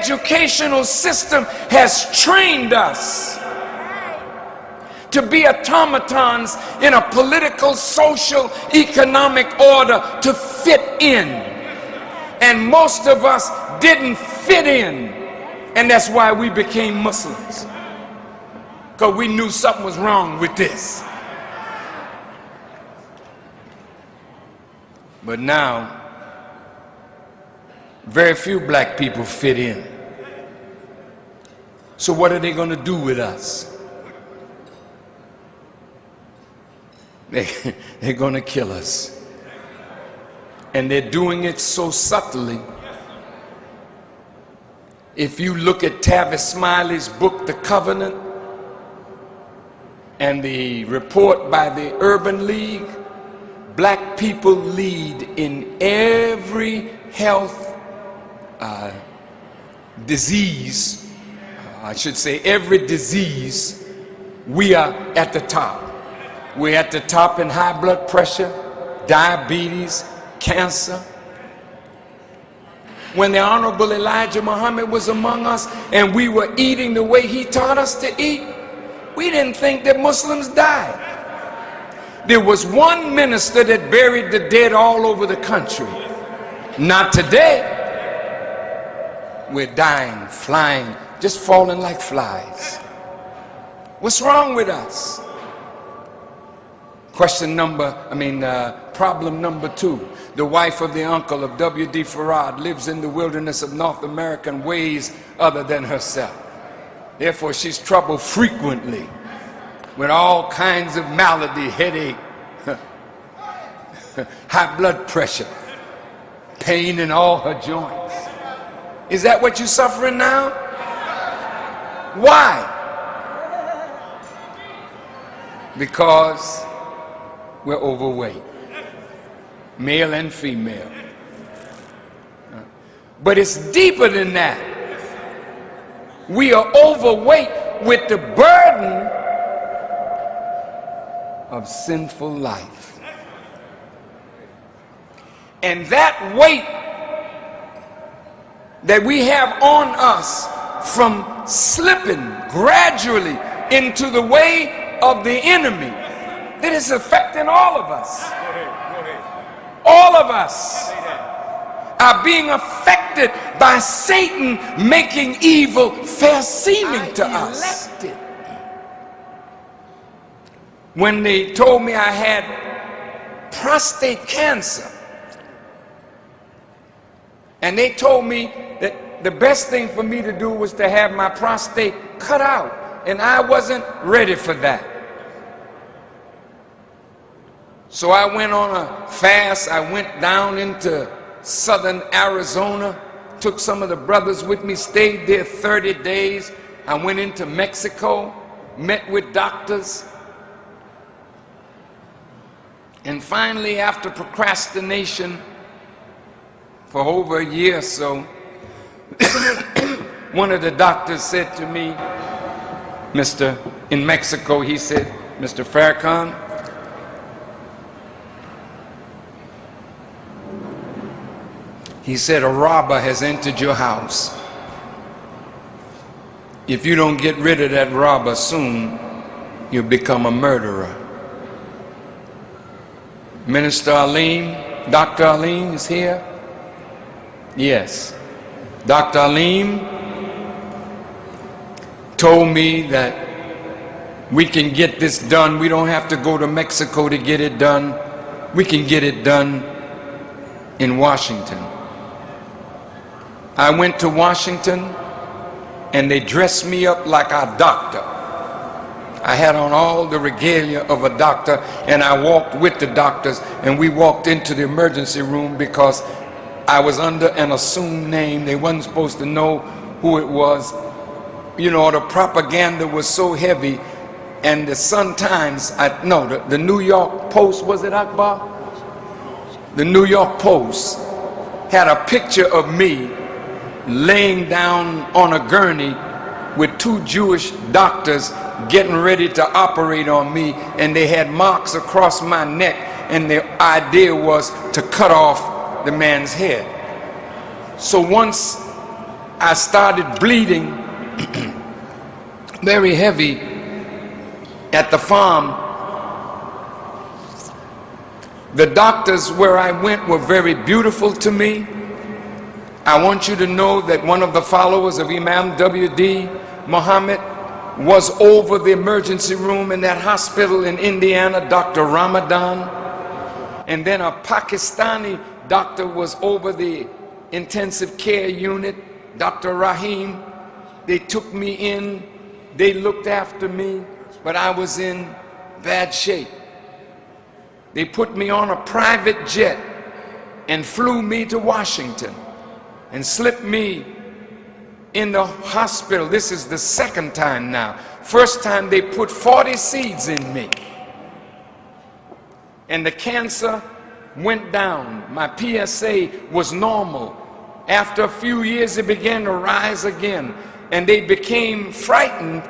educational system has trained us to be automatons in a political, social, economic order to fit in. And most of us didn't fit in. And that's why we became Muslims. Because we knew something was wrong with this. But now, very few black people fit in. So what are they going to do with us? They're going to kill us. And they're doing it so subtly. If you look at Tavis Smiley's book, The Covenant, and the report by the Urban League, black people lead in every health disease, I should say every disease. We are at the top. We're at the top in high blood pressure, diabetes, cancer. When the Honorable Elijah Muhammad was among us and we were eating the way he taught us to eat, we didn't think that Muslims died. There was one minister that buried the dead all over the country. Not today. We're dying, flying, just falling like flies. What's wrong with us? Problem number 2. The wife of the uncle of W.D. Farad lives in the wilderness of North America in ways other than herself. Therefore, she's troubled frequently with all kinds of malady, headache, high blood pressure, pain in all her joints. Is that what you're suffering now? Why? Because we're overweight, male and female. But it's deeper than that. We are overweight with the burden of sinful life. And that weight that we have on us from slipping gradually into the way of the enemy, that is affecting all of us. All of us are being affected by Satan making evil fair seeming to us. When they told me I had prostate cancer, and they told me that the best thing for me to do was to have my prostate cut out, and I wasn't ready for that. So I went on a fast. I went down into southern Arizona, took some of the brothers with me, stayed there 30 days. I went into Mexico, met with doctors. And finally, after procrastination for over a year or so, one of the doctors said to me, in Mexico, he said, Mr. Farrakhan, he said, a robber has entered your house. If you don't get rid of that robber soon, you'll become a murderer. Minister Alim, Dr. Alim is here? Yes. Dr. Alim told me that we can get this done. We don't have to go to Mexico to get it done. We can get it done in Washington. I went to Washington and they dressed me up like a doctor. I had on all the regalia of a doctor, and I walked with the doctors, and we walked into the emergency room because I was under an assumed name. They wasn't supposed to know who it was. You know, the propaganda was so heavy, and the Sun-Times, the New York Post, was it Akbar? The New York Post had a picture of me laying down on a gurney with 2 Jewish doctors getting ready to operate on me, and they had marks across my neck, and the idea was to cut off the man's head. So once I started bleeding very heavy at the farm. The doctors where I went were very beautiful to me. I want you to know that one of the followers of Imam W.D. Muhammad was over the emergency room in that hospital in Indiana, Dr. Ramadan. And then a Pakistani doctor was over the intensive care unit, Dr. Rahim. They took me in, they looked after me, but I was in bad shape. They put me on a private jet and flew me to Washington and slipped me in the hospital. This is the second time now. First time they put 40 seeds in me. And the cancer went down. My PSA was normal. After a few years, it began to rise again. And they became frightened,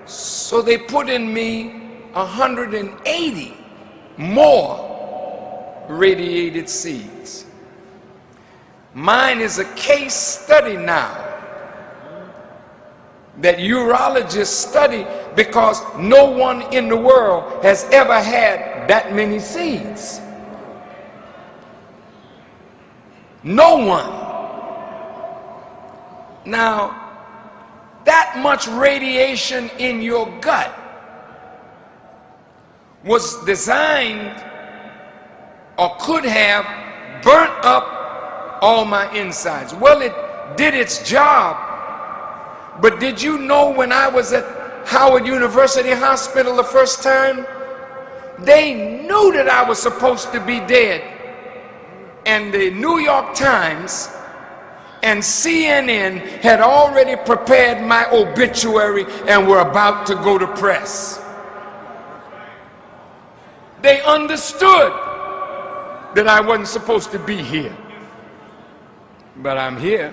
so they put in me 180 more radiated seeds. Mine is a case study now that urologists study, because no one in the world has ever had that many seeds. No one. Now, that much radiation in your gut was designed or could have burnt up all my insides. Well, it did its job. But did you know when I was at Howard University Hospital the first time, they knew that I was supposed to be dead. And the New York Times and CNN had already prepared my obituary and were about to go to press. They understood that I wasn't supposed to be here. But I'm here.